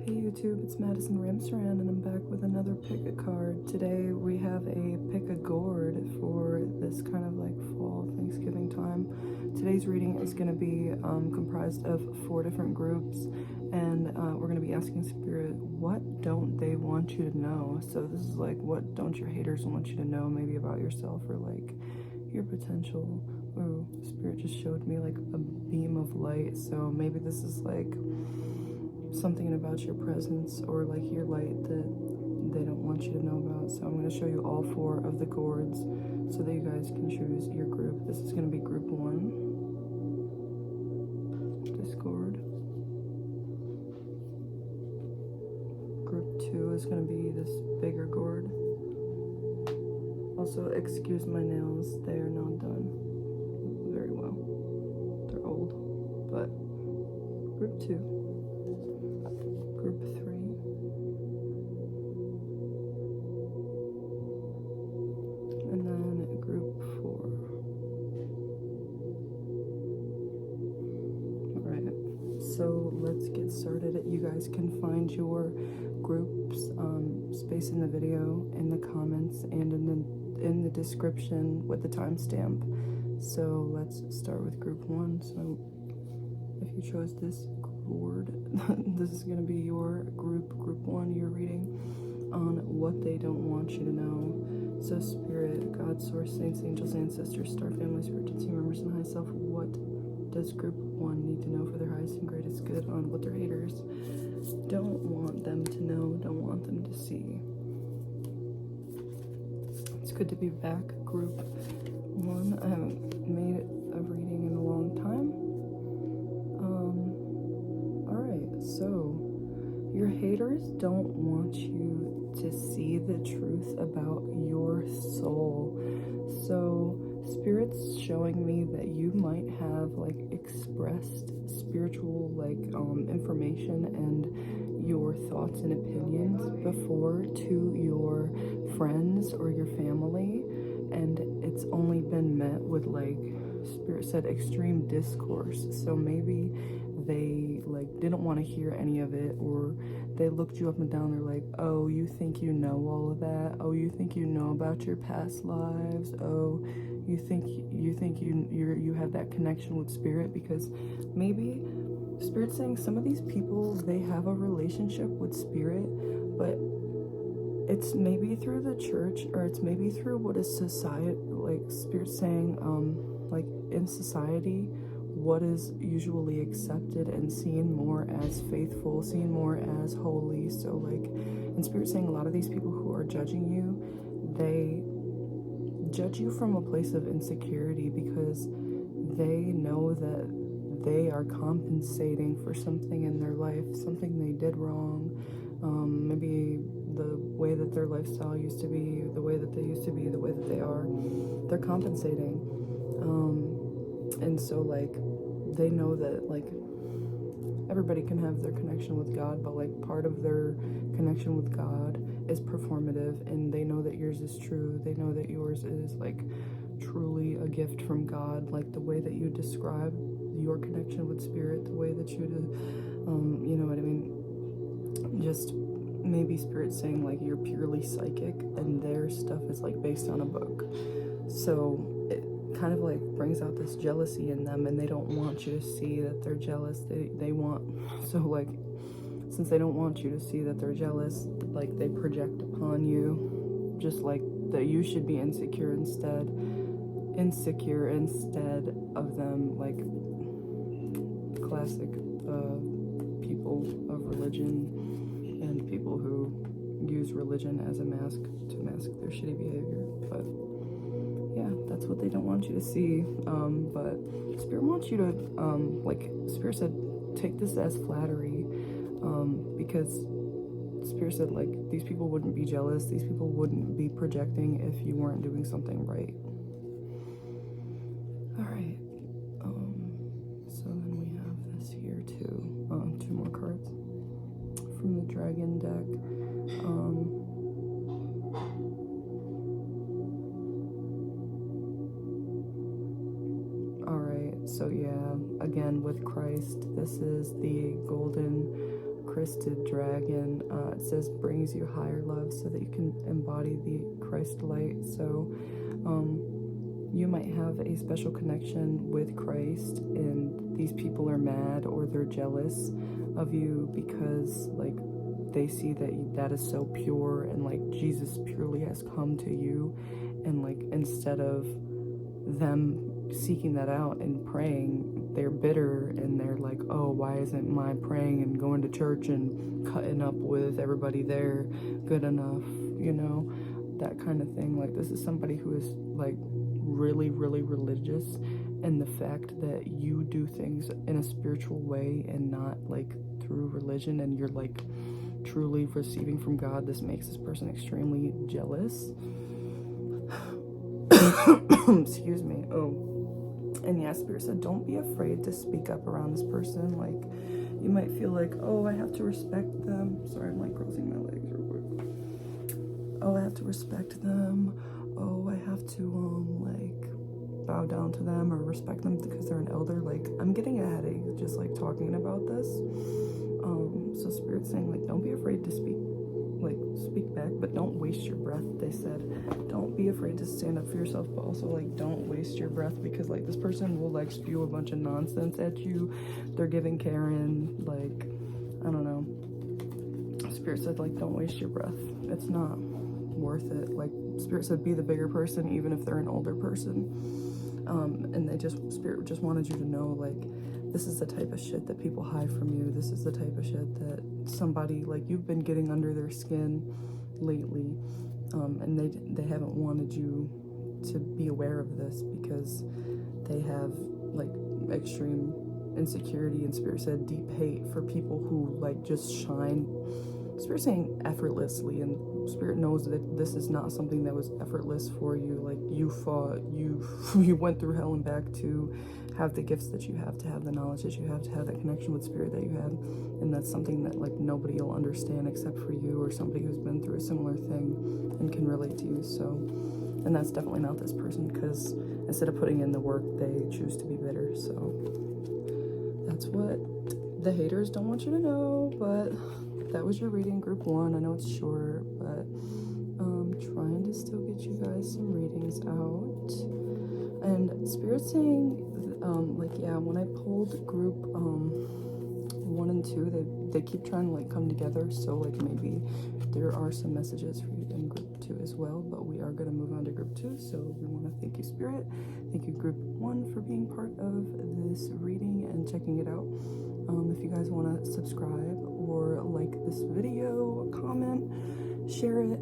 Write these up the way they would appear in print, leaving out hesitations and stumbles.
Hey YouTube, it's MadisonRamsaran and I'm back with another pick a card. Today we have a pick a gourd for this kind of like fall Thanksgiving time. Today's reading is going to be comprised of 4 different groups, and we're going to be asking Spirit, what don't they want you to know? So this is like, what don't your haters want you to know, maybe about yourself or like your potential. Oh, Spirit just showed me like a beam of light, so maybe this is like something about your presence or like your light that they don't want you to know about. So I'm going to show you all 4 of the gourds so that you guys can choose your group. This is going to be group 1, this gourd. Group 2 is going to be this bigger gourd. Also, excuse my nails, they are not done very well. They're old. But group 2, group 3, and then group 4. Alright, so let's get started. You guys can find your groups space in the video, in the comments, and in the description with the timestamp. So let's start with group 1. So if you chose this gourd, this is going to be your group 1, your reading on what they don't want you to know. So Spirit, God, Source, Saints, Angels, Ancestors, Star Family, Spiritual Team Members, and High Self, what does group 1 need to know for their highest and greatest good on what their haters don't want them to know, don't want them to see? It's good to be back, group 1. I haven't made a reading in a long time. Alright, so your haters don't want you to see the truth about your soul. So Spirit's showing me that you might have like expressed spiritual like information and your thoughts and opinions before to your friends or your family, and it's only been met with, like Spirit said, extreme discourse. So maybe they like didn't want to hear any of it, or they looked you up and down. They're like, oh, you think you know all of that? Oh, you think you know about your past lives? Oh, you think you have that connection with Spirit? Because maybe Spirit's saying some of these people, they have a relationship with Spirit, but it's maybe through the church, or it's maybe through what is society, like Spirit's saying, like in society, what is usually accepted and seen more as faithful, seen more as holy. So like, and Spirit's saying a lot of these people who are judging you, they judge you from a place of insecurity because they know that they are compensating for something in their life, something they did wrong. Maybe the way that their lifestyle used to be, the way that they used to be, the way that they are, they're compensating. And so like, they know that like everybody can have their connection with God, but like part of their connection with God is performative, and they know that yours is true. They know that yours is like truly a gift from God. Like the way that you describe your connection with Spirit, the way that you do, you know what I mean? Just maybe Spirit saying like you're purely psychic and their stuff is like based on a book. So it kind of like brings out this jealousy in them, and they don't want you to see that they're jealous. They want, so like, since they don't want you to see that they're jealous, like they project upon you just like that you should be insecure instead of them, like classic people of religion and people who use religion as a mask to mask their shitty behavior. But yeah, that's what they don't want you to see. But Spirit wants you to like Spirit said, take this as flattery, because Spirit said like these people wouldn't be jealous, these people wouldn't be projecting if you weren't doing something right. All right, so then we have this here too, 2 more cards from the dragon deck. All right, so yeah, again with Christ, this is the golden crested dragon. It says brings you higher love so that you can embody the Christ light. So you might have a special connection with Christ, and these people are mad or they're jealous of you because like they see that is so pure, and like Jesus purely has come to you, and like instead of them seeking that out and praying, they're bitter and they're like, oh, why isn't my praying and going to church and cutting up with everybody there good enough, that kind of thing. Like, this is somebody who is like really, really religious, and the fact that you do things in a spiritual way and not like through religion, and you're like truly receiving from God, this makes this person extremely jealous. Excuse me. Oh, and yeah, Spirit said don't be afraid to speak up around this person. Like, you might feel like, oh, I have to respect them. Sorry, I'm like crossing my legs real quick. Oh, I have to respect them. Oh, I have to like bow down to them or respect them because they're an elder. Like, I'm getting a headache just like talking about this. So Spirit's saying like don't be afraid to speak back, but don't waste your breath. They said don't be afraid to stand up for yourself, but also like don't waste your breath, because like this person will like spew a bunch of nonsense at you. They're giving Karen, like, I don't know. Spirit said like don't waste your breath. It's not worth it. Like, Spirit said be the bigger person even if they're an older person. And Spirit just wanted you to know, like, this is the type of shit that people hide from you. This is the type of shit that somebody, like, you've been getting under their skin lately, and they haven't wanted you to be aware of this because they have, like, extreme insecurity, and Spirit said deep hate for people who, like, just shine. Spirit saying effortlessly, and Spirit knows that this is not something that was effortless for you. Like, you fought, you went through hell and back to have the gifts that you have, to have the knowledge that you have, to have that connection with Spirit that you have, and that's something that like nobody will understand except for you or somebody who's been through a similar thing and can relate to you. So, and that's definitely not this person, because instead of putting in the work, they choose to be bitter. So that's what the haters don't want you to know. But that was your reading, group 1. I know it's short, but trying to still get you guys some readings out. And Spirit's saying, like, yeah, when I pulled group 1 and 2, they keep trying to like come together. So like maybe there are some messages for you in group 2 as well. But we are gonna move on to group 2. So we want to thank you, Spirit. Thank you, group 1, for being part of this reading and checking it out. If you guys want to subscribe or like this video, comment, share it,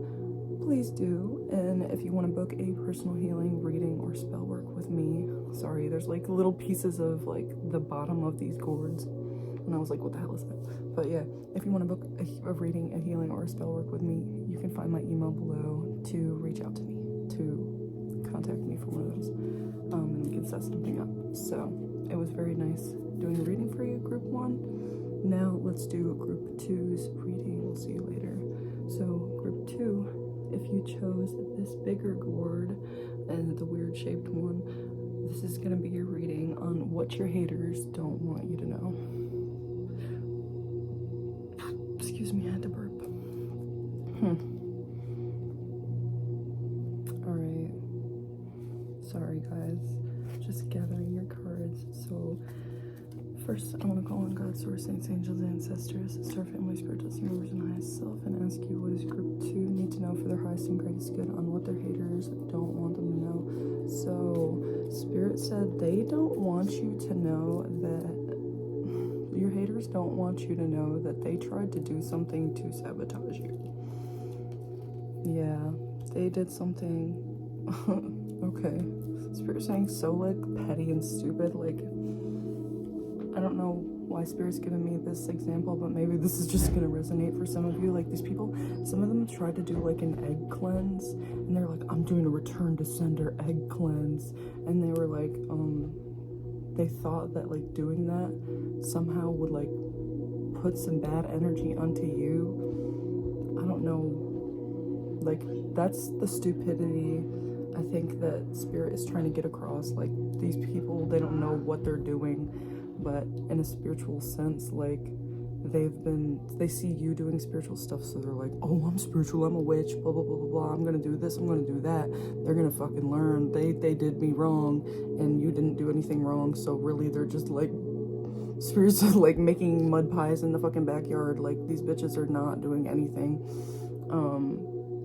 please do. And if you want to book a personal healing, reading, or spell work with me, sorry, there's like little pieces of like the bottom of these gourds, and I was like, what the hell is that? But yeah, if you want to book a reading, a healing, or a spell work with me, you can find my email below to reach out to me, to contact me for one of those, and we can set something up. So it was very nice doing the reading for you, group 1. Now let's do group 2's reading. We'll see you later. So group 2, if you chose this bigger gourd and the weird shaped one, this is gonna be your reading on what your haters don't want you to know. Excuse me, I had to burp. Alright. Sorry guys. Just gathering your cards. So first, I want to call on God, source, saints, angels, ancestors, star family, spiritual universe, and highest self, and ask you, what does group 2 need to know for their highest and greatest good on what their haters don't want them to know? So Spirit said they don't want you to know that your haters don't want you to know that they tried to do something to sabotage you. Yeah, they did something. Okay. Spirit saying so like petty and stupid. Like, I don't know why Spirit's giving me this example, but maybe this is just gonna resonate for some of you. Like, these people, some of them tried to do like an egg cleanse, and they're like, I'm doing a return to sender egg cleanse, and they were like, they thought that like doing that somehow would like put some bad energy onto you. I don't know. Like, that's the stupidity I think that Spirit is trying to get across. Like, these people, they don't know what they're doing, but in a spiritual sense, like, they see you doing spiritual stuff, so they're like, oh, I'm spiritual, I'm a witch, blah blah blah blah blah, I'm gonna do this, I'm gonna do that. They're gonna fucking learn. They did me wrong and you didn't do anything wrong, so really they're just like spirits like making mud pies in the fucking backyard. Like, these bitches are not doing anything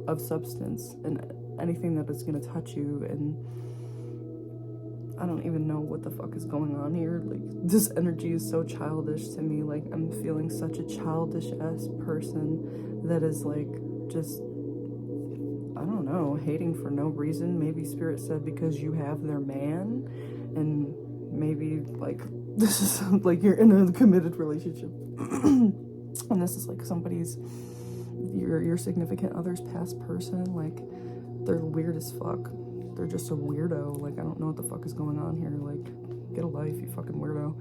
of substance and anything that is gonna touch you. And I don't even know what the fuck is going on here. Like, this energy is so childish to me. Like, I'm feeling such a childish-ass person that is, like, just, I don't know, hating for no reason. Maybe Spirit said because you have their man, and maybe, like, this is, like, you're in a committed relationship, and this is, like, somebody's, your significant other's past person. Like, they're weird as fuck. They're just a weirdo. Like, I don't know what the fuck is going on here. Like, get a life, you fucking weirdo.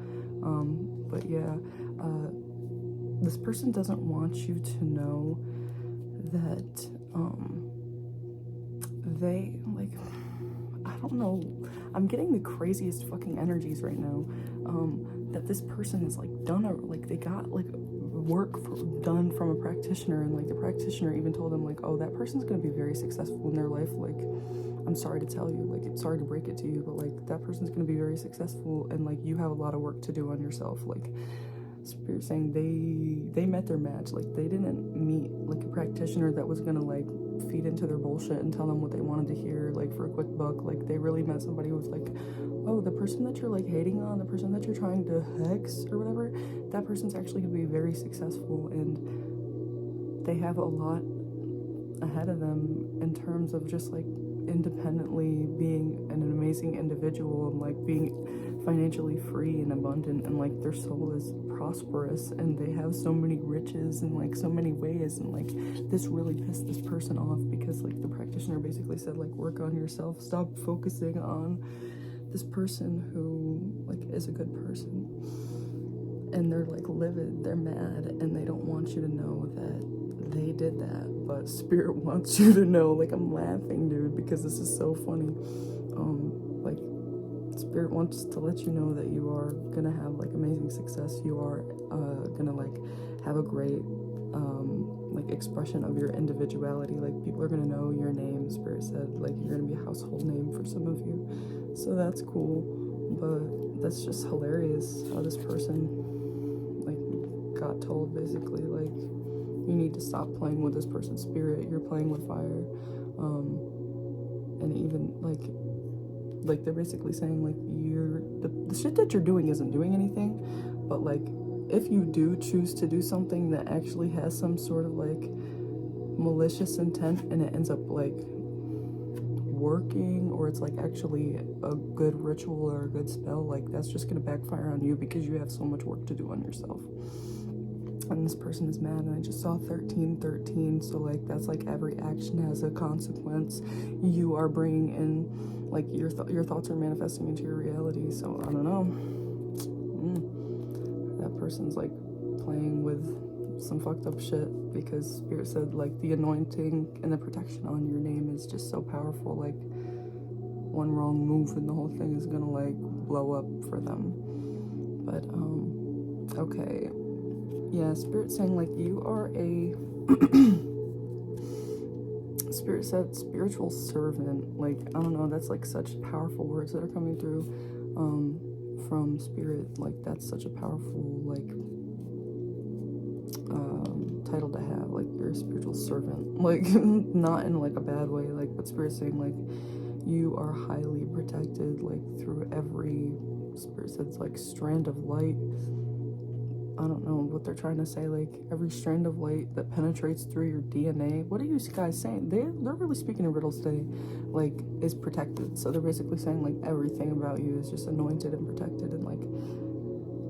But yeah, this person doesn't want you to know that, they, like, I don't know, I'm getting the craziest fucking energies right now, that this person is, like, they got, like, work done from a practitioner, and, like, the practitioner even told them, like, oh, that person's gonna be very successful in their life. Like, I'm sorry to tell you, like, it's sorry to break it to you, but, like, that person's gonna be very successful, and, like, you have a lot of work to do on yourself. Like, Spirit saying they met their match. Like, they didn't meet, like, a practitioner that was gonna, like, feed into their bullshit and tell them what they wanted to hear, like, for a quick buck. Like, they really met somebody who was like, oh, the person that you're, like, hating on, the person that you're trying to hex or whatever, that person's actually gonna be very successful, and they have a lot ahead of them in terms of just, like, independently being an amazing individual, and, like, being financially free and abundant, and, like, their soul is prosperous, and they have so many riches in, like, so many ways. And, like, this really pissed this person off because, like, the practitioner basically said, like, work on yourself, stop focusing on this person who, like, is a good person. And they're, like, livid, they're mad, and they don't want you to know that they did that. But Spirit wants you to know. Like, I'm laughing, dude, because this is so funny. Like, Spirit wants to let you know that you are gonna have, like, amazing success. You are gonna, like, have a great like, expression of your individuality. Like, people are gonna know your name. Spirit said, like, you're gonna be a household name for some of you, so that's cool. But that's just hilarious how this person, like, got told basically, like, you need to stop playing with this person's spirit, you're playing with fire. And even, like they're basically saying, like, the shit that you're doing isn't doing anything, but, like, if you do choose to do something that actually has some sort of, like, malicious intent, and it ends up, like, working, or it's, like, actually a good ritual or a good spell, like, that's just gonna backfire on you because you have so much work to do on yourself. And this person is mad, and I just saw 1313, so, like, that's, like, every action has a consequence. You are bringing in, like, your thoughts are manifesting into your reality. So I don't know, that person's, like, playing with some fucked up shit, because Spirit said, like, the anointing and the protection on your name is just so powerful. Like, one wrong move and the whole thing is gonna, like, blow up for them. But okay, yeah, Spirit saying, like, you are a Spirit said spiritual servant. Like, I don't know, that's, like, such powerful words that are coming through from Spirit. Like, that's such a powerful, like, title to have. Like, you're a spiritual servant, like, not in, like, a bad way, like, but Spirit's saying, like, you are highly protected, like, through every, Spirit says, like, strand of light. I don't know what they're trying to say, like, every strand of light that penetrates through your DNA. What are you guys saying? They're really speaking in riddles today, like, is protected. So they're basically saying, like, everything about you is just anointed and protected, and, like,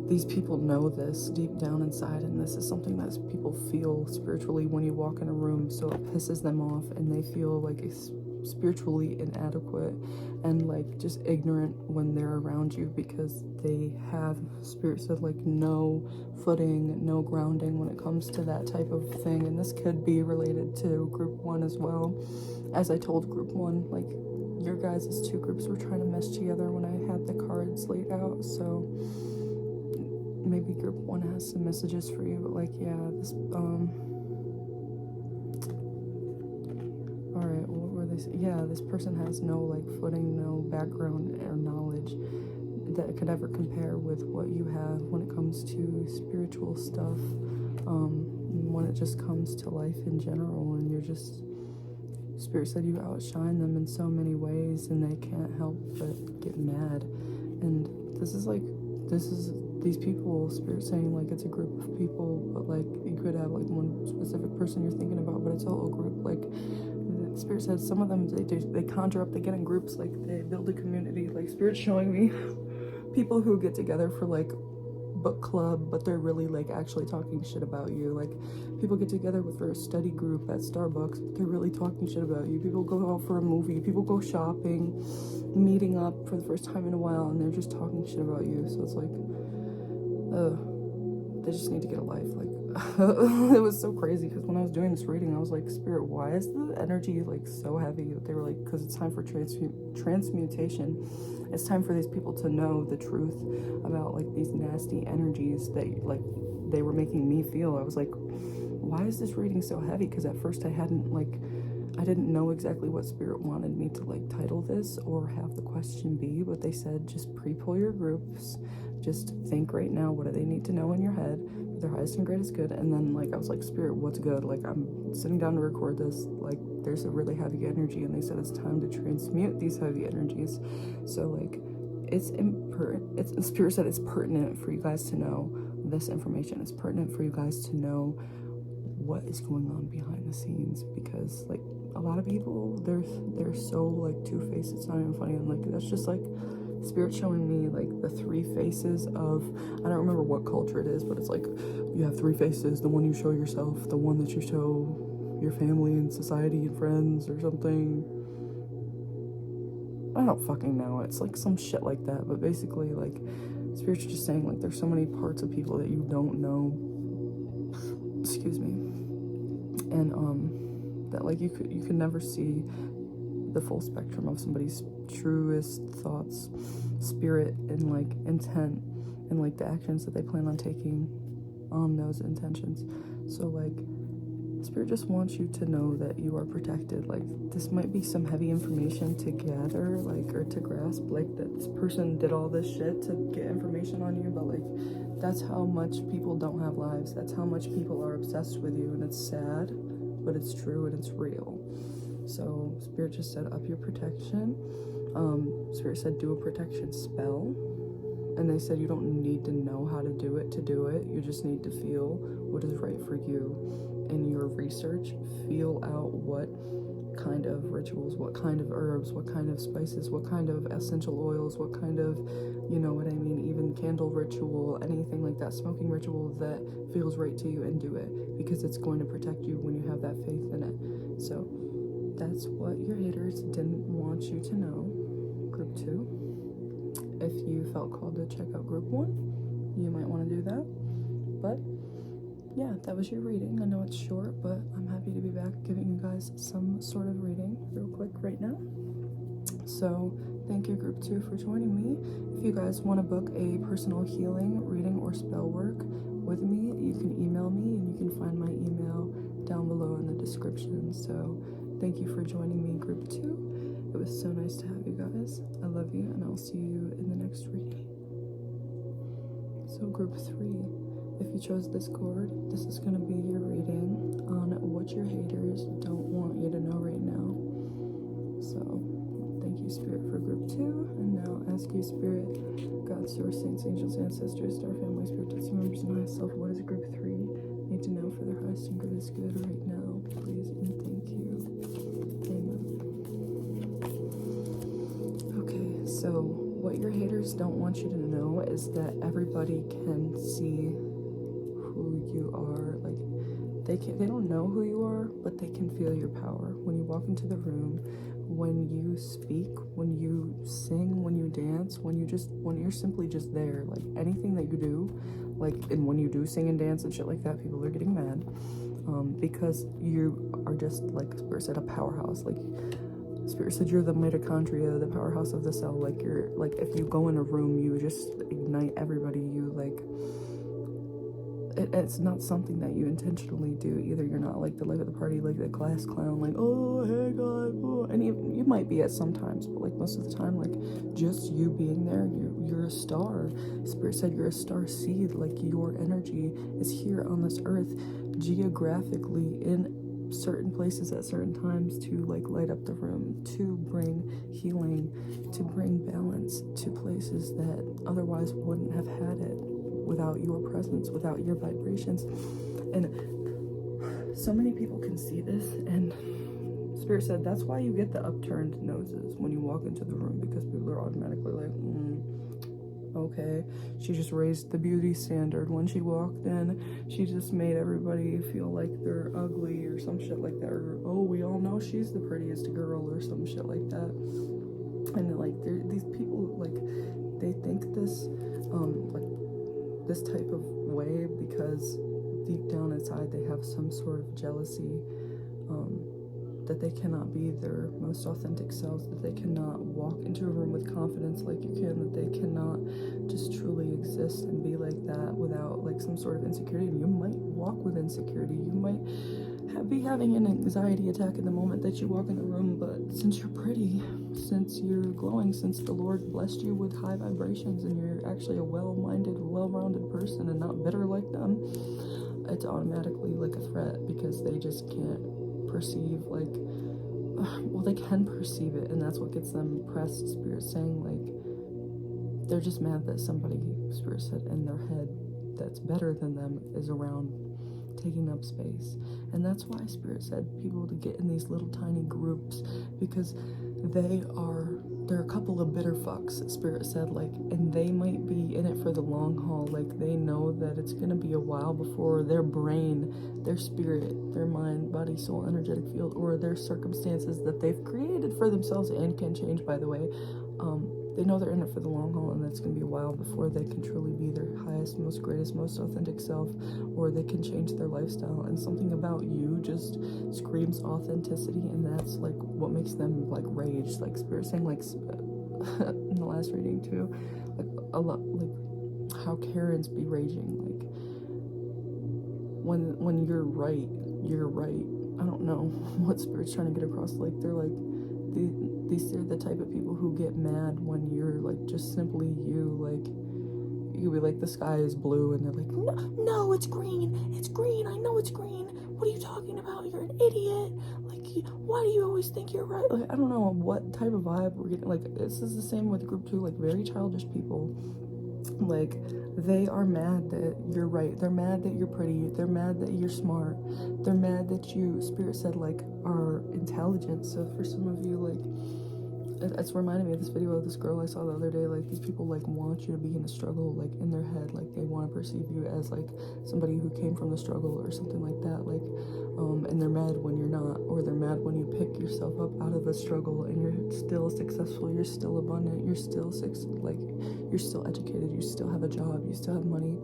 these people know this deep down inside, and this is something that people feel spiritually when you walk in a room, so it pisses them off, and they feel, like, it's spiritually inadequate and, like, just ignorant when they're around you, because they have, Spirit said, like, no footing, no grounding when it comes to that type of thing. And this could be related to group 1 as well. As I told group 1, like, your guys' 2 groups were trying to mesh together when I had the cards laid out. So maybe group 1 has some messages for you, but like, yeah, this, alright, what were they saying? Yeah, this person has no, like, footing, no background or knowledge that could ever compare with what you have when it comes to spiritual stuff, when it just comes to life in general, and you're just, Spirit said you outshine them in so many ways, and they can't help but get mad. And this is these people, Spirit saying, like, it's a group of people, but, like, you could have, like, one specific person you're thinking about, but it's all a group. Like, Spirit said some of them, they conjure up, they get in groups, like, they build a community. Like, Spirit's showing me people who get together for, like, book club, but they're really, like, actually talking shit about you. Like, people get together for a study group at Starbucks, but they're really talking shit about you. People go out for a movie, people go shopping, meeting up for the first time in a while, and they're just talking shit about you. So it's like, they just need to get a life. Like, it was so crazy, because when I was doing this reading, I was like, Spirit, why is the energy, like, so heavy? They were like, because it's time for transmutation. It's time for these people to know the truth about, like, these nasty energies that, like, they were making me feel. I was like, why is this reading so heavy? Because at first I didn't know exactly what Spirit wanted me to, like, title this or have the question be, but they said, just pre-pull your groups, just think right now, what do they need to know in your head, their highest and greatest good. And then, like, I was like, Spirit, what's good? Like, I'm sitting down to record this, like, there's a really heavy energy, and they said it's time to transmute these heavy energies. So, like, Spirit said it's pertinent for you guys to know this information. It's pertinent for you guys to know what is going on behind the scenes, because, like, a lot of people, they're so, like, two-faced. It's not even funny. And, like, that's just, like, Spirit showing me, like, the 3 faces of, I don't remember what culture it is, but it's like, you have 3 faces: the one you show yourself, the one that you show your family and society and friends or something. I don't fucking know. It's like some shit like that. But basically, like, Spirit's just saying, like, there's so many parts of people that you don't know, excuse me, and that, like, you could never see the full spectrum of somebody's truest thoughts, spirit, and, like, intent, and, like, the actions that they plan on taking on those intentions. So, like, Spirit just wants you to know that you are protected. Like, this might be some heavy information to gather, like, or to grasp, like, that this person did all this shit to get information on you, but, like, that's how much people don't have lives. That's how much people are obsessed with you, and it's sad, but it's true, and it's real. So Spirit just said, up your protection. Spirit said, do a protection spell. And they said, you don't need to know how to do it. You just need to feel what is right for you. In your research, feel out what kind of rituals, what kind of herbs, what kind of spices, what kind of essential oils, what kind of, you know what I mean, even candle ritual, anything like that, smoking ritual that feels right to you, and do it, because it's going to protect you when you have that faith in it. So that's what your haters didn't want you to know. Group 2. If you felt called to check out group 1, you might want to do that. But yeah, that was your reading. I know it's short, but I'm happy to be back giving you guys some sort of reading real quick right now. So thank you, group 2, for joining me. If you guys want to book a personal healing, reading, or spell work with me, you can email me, and you can find my email down below in the description. So thank you for joining me, group 2. It was so nice to have you guys. I love you, and I'll see you in the next reading. So group 3, if you chose this Gourd, this is going to be your reading on what your haters don't want you to know right now. So thank you, Spirit, for group 2. And now ask you, Spirit, God, source, saints, angels, ancestors, star family, spirit, destiny members, and myself, what does group 3 need to know for their highest and greatest good right now? Please and thank you. Amen. Okay, so what your haters don't want you to know is that everybody can see who you are. Like, they don't know who you are, but they can feel your power when you walk into the room, when you speak, when you sing, when you dance, when you're simply just there. Like, anything that you do, like, and when you do sing and dance and shit like that, people are getting mad, because you are just, like Spirit said, a powerhouse. Like, Spirit said you're the mitochondria, the powerhouse of the cell. Like, you're, like, if you go in a room, you just ignite everybody. You, like, it's not something that you intentionally do either. You're not like the life of the party, like the class clown, like, oh, hey, God, oh. And you might be at sometimes, but like most of the time, like just you being there, you're a star. Spirit said you're a star seed. Like your energy is here on this earth geographically in certain places at certain times to like light up the room, to bring healing, to bring balance to places that otherwise wouldn't have had it without your presence, without your vibrations. And so many people can see this, and Spirit said that's why you get the upturned noses when you walk into the room, because people are automatically like, okay, she just raised the beauty standard when she walked in. She just made everybody feel like they're ugly or some shit like that. Or, oh, we all know she's the prettiest girl or some shit like that. And like, these people, like, they think this, like, this type of way because deep down inside they have some sort of jealousy, that they cannot be their most authentic selves, that they cannot walk into a room with confidence like you can, that they cannot just truly exist and be like that without like some sort of insecurity. And you might walk with insecurity, you might be having an anxiety attack in the moment that you walk in the room, but since you're pretty, since you're glowing, since the Lord blessed you with high vibrations and you're actually a well-minded, well-rounded person and not bitter like them, it's automatically like a threat because they just can't perceive, like, well, they can perceive it, and that's what gets them pressed. Spirit saying, like, they're just mad that somebody, Spirit said, in their head that's better than them is around taking up space. And that's why Spirit said people to get in these little tiny groups, because they're a couple of bitter fucks, Spirit said, like, and they might be in it for the long haul. Like, they know that it's gonna be a while before their brain, their spirit, their mind, body, soul, energetic field, or their circumstances that they've created for themselves and can change, by the way, they know they're in it for the long haul, and it's going to be a while before they can truly be their highest, most greatest, most authentic self, or they can change their lifestyle. And something about you just screams authenticity, and that's like what makes them like rage. Like Spirit saying, like in the last reading too, like a lot, like how Karens be raging, like when you're right, you're right. I don't know what Spirit's trying to get across. Like they're like, these are the type of people who get mad when you're like just simply you. Like you be like, the sky is blue, and they're like, no, it's green, I know it's green, what are you talking about, you're an idiot, like, why do you always think you're right? Like, I don't know what type of vibe we're getting. Like, this is the same with group 2, like very childish people. Like, they are mad that you're right, they're mad that you're pretty, they're mad that you're smart, they're mad that you, Spirit said, like, are intelligent. So for some of you, like, it's reminding me of this video of this girl I saw the other day. Like, these people like want you to be in a struggle, like in their head, like they want to perceive you as like somebody who came from the struggle or something like that, like and they're mad when you're not, or they're mad when you pick yourself up out of the struggle and you're still successful, you're still abundant, you're still like you're still educated, you still have a job, you still have money,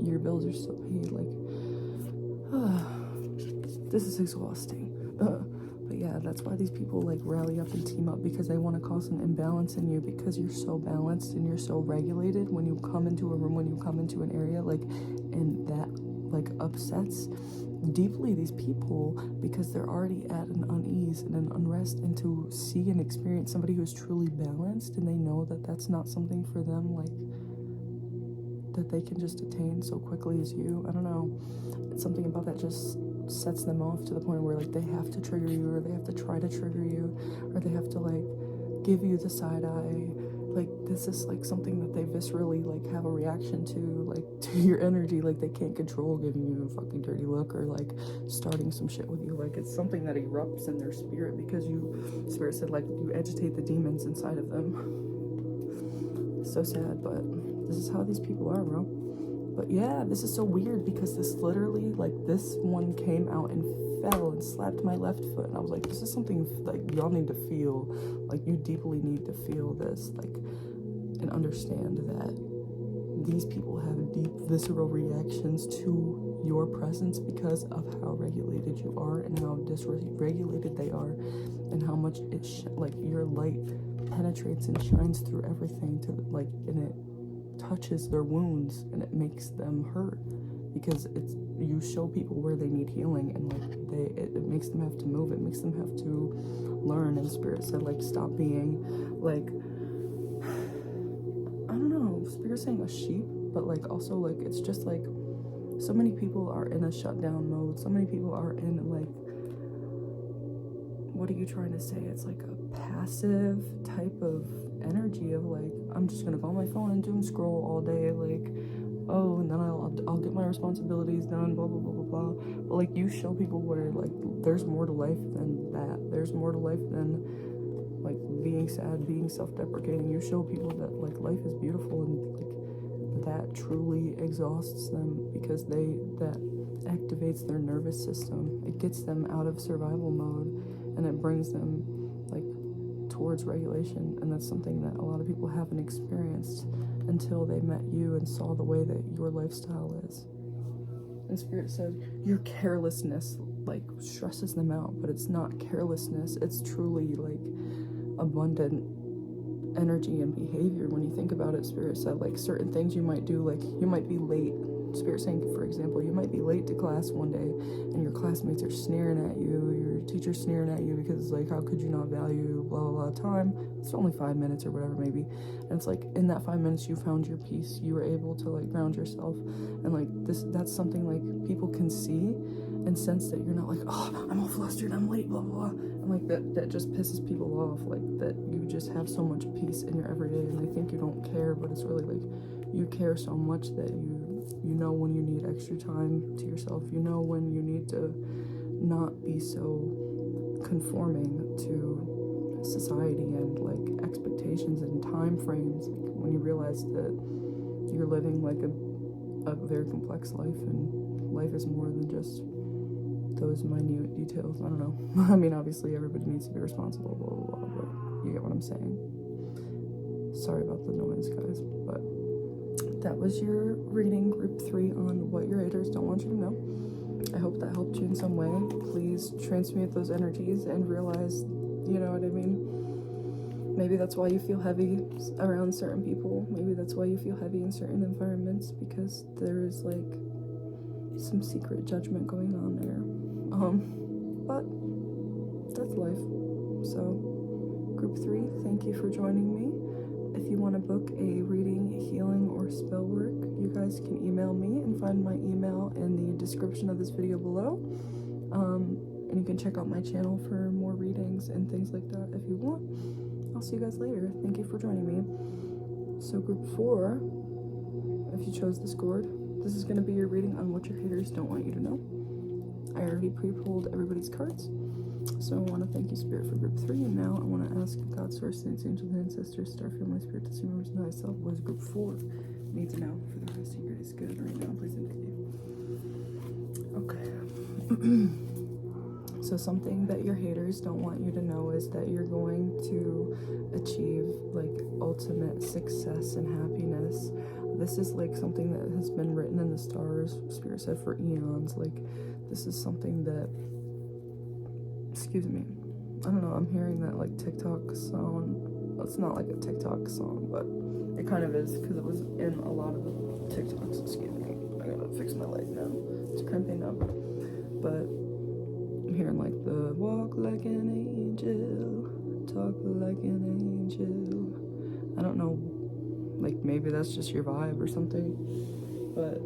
your bills are still paid. Like, this is exhausting. But yeah, that's why these people like rally up and team up, because they want to cause an imbalance in you, because you're so balanced and you're so regulated when you come into a room, when you come into an area, like, and that like upsets deeply these people, because they're already at an unease and an unrest, and to see and experience somebody who's truly balanced and they know that that's not something for them, like that they can just attain so quickly as you. I don't know, it's something about that just sets them off to the point where like they have to trigger you, or they have to try to trigger you, or they have to like give you the side eye. Like, this is like something that they viscerally like have a reaction to, like to your energy. Like, they can't control giving you a fucking dirty look or like starting some shit with you. Like, it's something that erupts in their spirit, because you, Spirit said, like, you agitate the demons inside of them. So sad, but this is how these people are, bro. But yeah, this is so weird, because this literally, like, this one came out and fell and slapped my left foot, and I was like, this is something like y'all need to feel. Like, you deeply need to feel this, like, and understand that these people have deep visceral reactions to your presence because of how regulated you are and how dysregulated they are, and how much it like your light penetrates and shines through everything to like, and it touches their wounds and it makes them hurt, because you show people where they need healing, and like it makes them have to move, it makes them have to learn. And Spirit said, like, stop being like, I don't know, Spirit saying a sheep, but like also like it's just like so many people are in a shutdown mode, so many people are in like, what are you trying to say? It's like a passive type of energy of like, I'm just gonna go on my phone and doom scroll all day, like, oh, and then I'll get my responsibilities done, blah blah blah blah blah. But like, you show people where like there's more to life than that. There's more to life than like being sad, being self-deprecating. You show people that like life is beautiful, and like that truly exhausts them, because that activates their nervous system. It gets them out of survival mode, and it brings them like towards regulation. And that's something that a lot of people haven't experienced until they met you and saw the way that your lifestyle is. And Spirit said your carelessness like stresses them out, but it's not carelessness, it's truly like abundant energy and behavior. When you think about it, Spirit said like certain things you might do, like you might be late. Spirit saying, for example, you might be late to class one day, and your classmates are sneering at you, your teacher's sneering at you, because like, how could you not value blah blah blah time? It's only 5 minutes or whatever maybe. And it's like, in that 5 minutes you found your peace, you were able to like ground yourself, and like that's something like people can see and sense, that you're not like, oh, I'm all flustered, I'm late, blah blah blah. And like that just pisses people off, like that you just have so much peace in your everyday, and they think you don't care, but it's really like you care so much that you know when you need extra time to yourself, you know when you need to not be so conforming to society and like expectations and time frames, like when you realize that you're living like a very complex life, and life is more than just those minute details. I don't know. I mean, obviously everybody needs to be responsible, blah blah blah, but you get what I'm saying. Sorry about the noise, guys, but that was your reading, group 3, on what your haters don't want you to know. I hope that helped you in some way. Please transmute those energies and realize, you know what I mean? Maybe that's why you feel heavy around certain people. Maybe that's why you feel heavy in certain environments, because there is like some secret judgment going on there. But that's life. So, group 3, thank you for joining me. If you want to book a reading, healing, or spell work, you guys can email me and find my email in the description of this video below. And you can check out my channel for more readings and things like that if you want. I'll see you guys later. Thank you for joining me. So group 4, if you chose this Gourd, this is going to be your reading on what your haters don't want you to know. I already pre-pulled everybody's cards. So I want to thank you, Spirit, for group 3, and now I want to ask God, Source, Saints, Angels, Ancestors, Star Family, Spirit, to see members and myself. What is group 4 need to know for the rest of you guys? Good right now, please and thank you. Okay. So something that your haters don't want you to know is that you're going to achieve like ultimate success and happiness. This is like something that has been written in the stars, Spirit said, for eons. Like, this is something that, excuse me, I don't know, I'm hearing that like TikTok song. It's not like a TikTok song, but it kind of is, because it was in a lot of the TikToks. Excuse me, I gotta fix my leg now, it's cramping up. But I'm hearing like the walk like an angel, talk like an angel. I don't know, like maybe that's just your vibe or something, but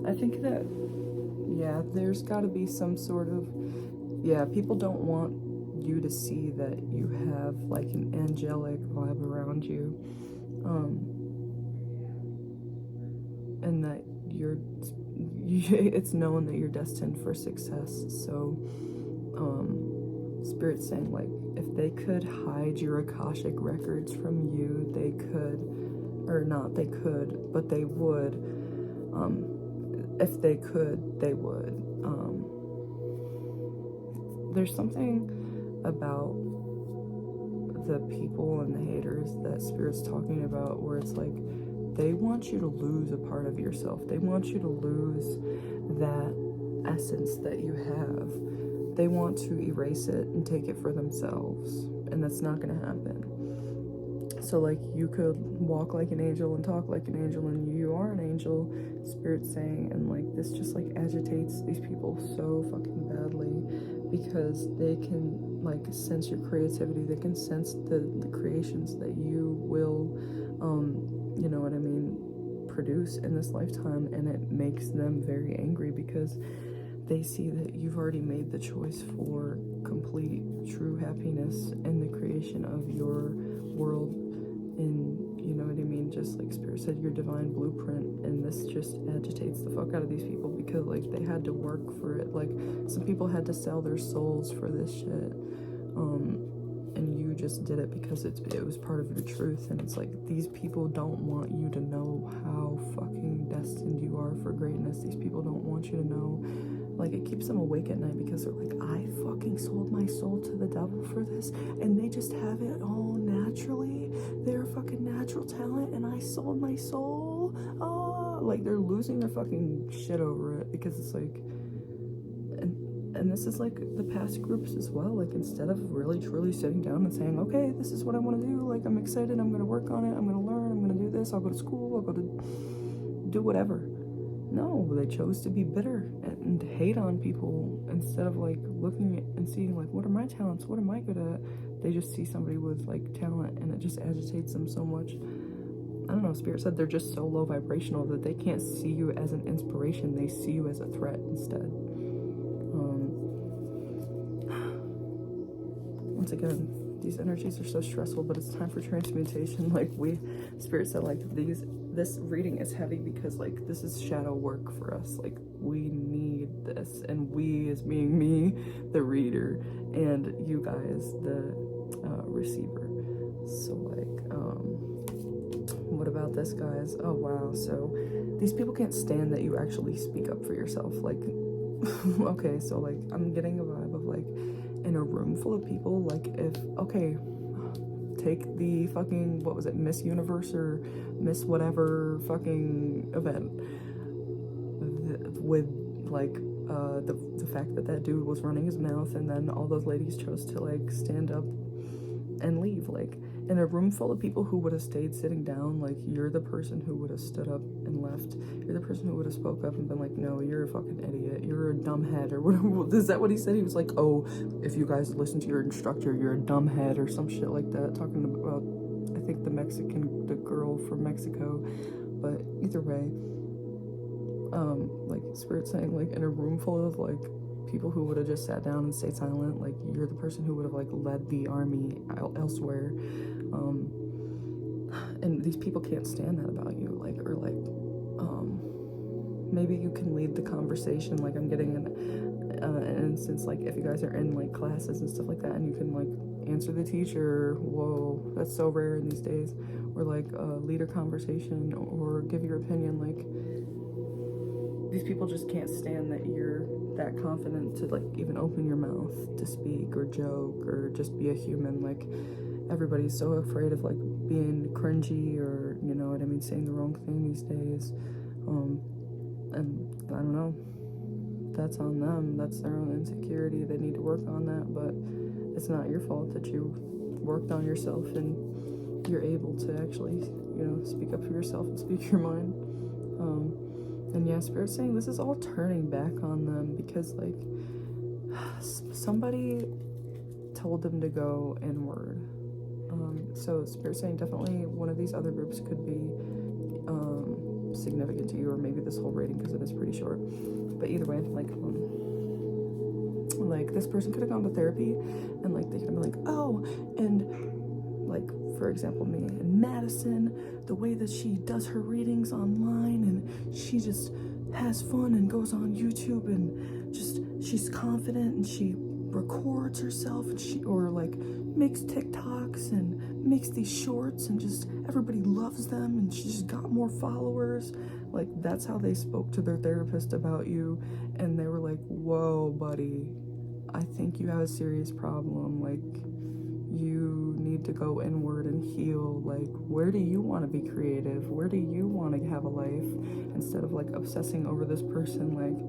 I think that, yeah, there's got to be some sort of, yeah, people don't want you to see that you have like an angelic vibe around you, and that it's known that you're destined for success. So Spirit's saying, like, if they could hide your Akashic records from you, they could, or not they could, but they would. If they could, they would. There's something about the people and the haters that Spirit's talking about where it's like they want you to lose a part of yourself. They want you to lose that essence that you have. They want to erase it and take it for themselves, and that's not going to happen. So like, you could walk like an angel and talk like an angel, and you you are an angel, Spirit saying, and like this just like agitates these people so fucking badly, because they can like sense your creativity, they can sense the creations that you will you know what I mean, produce in this lifetime, and it makes them very angry because they see that you've already made the choice for complete true happiness in the creation of your world, in, you know what I mean, just like Spirit said, your divine blueprint. And this just agitates the fuck out of these people because like they had to work for it. Like some people had to sell their souls for this shit, and you just did it because it was part of your truth. And it's like, these people don't want you to know how fucking destined you are for greatness. These people don't want you to know. Like, it keeps them awake at night because they're like, I fucking sold my soul to the devil for this, and they just have it all naturally. They're a fucking natural talent, and I sold my soul. Oh, like, they're losing their fucking shit over it because it's like, and this is like the past groups as well. Like, instead of really truly sitting down and saying, okay, this is what I want to do, like, I'm excited, I'm gonna work on it, I'm gonna learn, I'm gonna do this, I'll go to school, I'll go to do whatever. No, they chose to be bitter and hate on people instead of like looking and seeing like, what are my talents, what am I good at. They just see somebody with like talent, and it just agitates them so much. I don't know, Spirit said they're just so low vibrational that they can't see you as an inspiration, they see you as a threat instead. Once again, these energies are so stressful, but it's time for transmutation. Like, Spirit said, like, this reading is heavy because like this is shadow work for us. Like, we need this, and we as being me, the reader, and you guys, the receiver. So like, what about this, guys? Oh wow, so these people can't stand that you actually speak up for yourself. Like, okay, so like I'm getting a vibe of like, in a room full of people, like, if, okay, take the fucking, what was it, Miss Universe or Miss whatever fucking event, with like the fact that dude was running his mouth, and then all those ladies chose to like stand up and leave. Like, in a room full of people who would have stayed sitting down, like, you're the person who would have stood up and left. You're the person who would have spoke up and been like, no, you're a fucking idiot, you're a dumbhead, or whatever. Is that what he said? He was like, oh, if you guys listen to your instructor, you're a dumbhead, or some shit like that, talking about, I think, the girl from Mexico. But either way, like, Spirit saying, like, in a room full of like people who would have just sat down and stayed silent, like, you're the person who would have like led the army elsewhere. And these people can't stand that about you. Like, or like, maybe you can lead the conversation. Like, I'm getting an instance, like, if you guys are in like classes and stuff like that, and you can like answer the teacher. Whoa, that's so rare in these days. Or like lead a conversation or give your opinion. Like, these people just can't stand that you're that confident to like even open your mouth to speak or joke or just be a human. Like, everybody's so afraid of like being cringy, or, you know what I mean, saying the wrong thing these days. And I don't know, that's on them, that's their own insecurity, they need to work on that. But it's not your fault that you worked on yourself and you're able to actually, you know, speak up for yourself and speak your mind. And yeah, Spirit's saying this is all turning back on them because like somebody told them to go inward. So Spirit's saying definitely one of these other groups could be significant to you, or maybe this whole reading, because it is pretty short. But either way, like this person could have gone to therapy, and like they could have been like, oh, and like, for example, me and Madison, the way that she does her readings online, and she just has fun and goes on YouTube and just, she's confident and she records herself, and she, or like makes TikToks and makes these shorts, and just everybody loves them, and she just got more followers. Like, that's how they spoke to their therapist about you, and they were like, whoa, buddy, I think you have a serious problem. Like, you need to go inward and heal. Like, where do you want to be creative? Where do you want to have a life? Instead of like obsessing over this person. Like,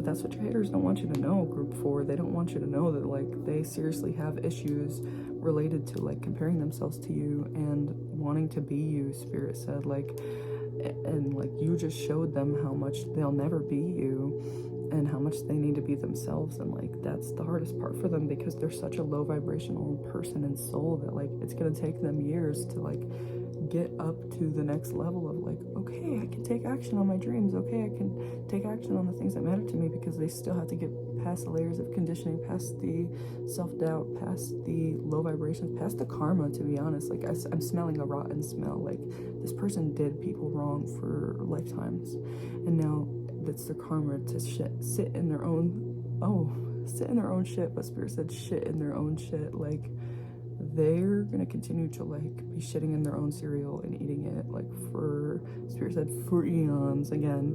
that's what your haters don't want you to know, group 4. They don't want you to know that like they seriously have issues related to like comparing themselves to you and wanting to be you, Spirit said. Like, and like you just showed them how much they'll never be you and how much they need to be themselves. And like that's the hardest part for them, because they're such a low vibrational person and soul that like it's gonna take them years to like get up to the next level of like, okay, I can take action on my dreams, okay, I can take action on the things that matter to me, because they still have to get past the layers of conditioning, past the self-doubt, past the low vibrations, past the karma. To be honest, like I'm smelling a rotten smell. Like this person did people wrong for lifetimes, and now that's their karma to sit in their own shit. But Spirit said shit in their own shit. Like they're gonna continue to like be shitting in their own cereal and eating it, like for Spirit said for eons again.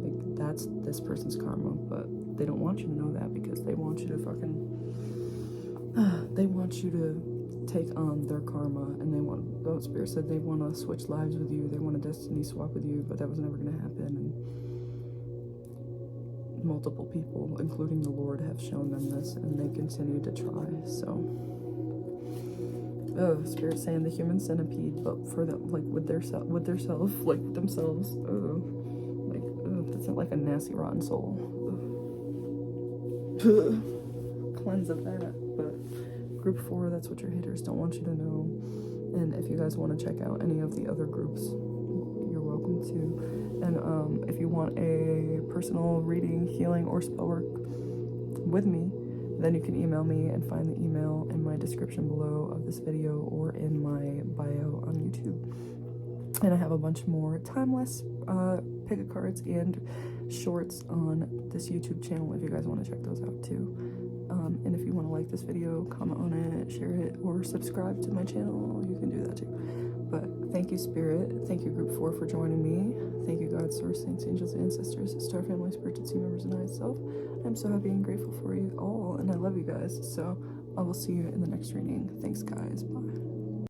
Like that's this person's karma, but they don't want you to know that, because they want you to they want you to take on their karma, and they want, Spirit said they want to switch lives with you, they want a destiny swap with you, but that was never gonna happen. And multiple people, including the Lord, have shown them this, and they continue to try. So Spirit saying the human centipede, but for them, like with themselves, like themselves. That's like a nasty rotten soul. Cleanse of that. But group 4, that's what your haters don't want you to know. And if you guys want to check out any of the other groups, you're welcome to. And if you want a personal reading, healing, or spell work with me, then you can email me and find the email in my description below of this video or in my bio on YouTube. And I have a bunch more timeless pick-a cards and shorts on this YouTube channel if you guys want to check those out too. And if you want to like this video, comment on it, share it, or subscribe to my channel, you can do that too. But thank you, Spirit. Thank you, Group 4, for joining me. Thank you, God, Source, Saints, Angels, Ancestors, Star Family, Spiritual Team members, and I itself. I'm so happy and grateful for you all, and I love you guys. So I will see you in the next reading. Thanks, guys. Bye.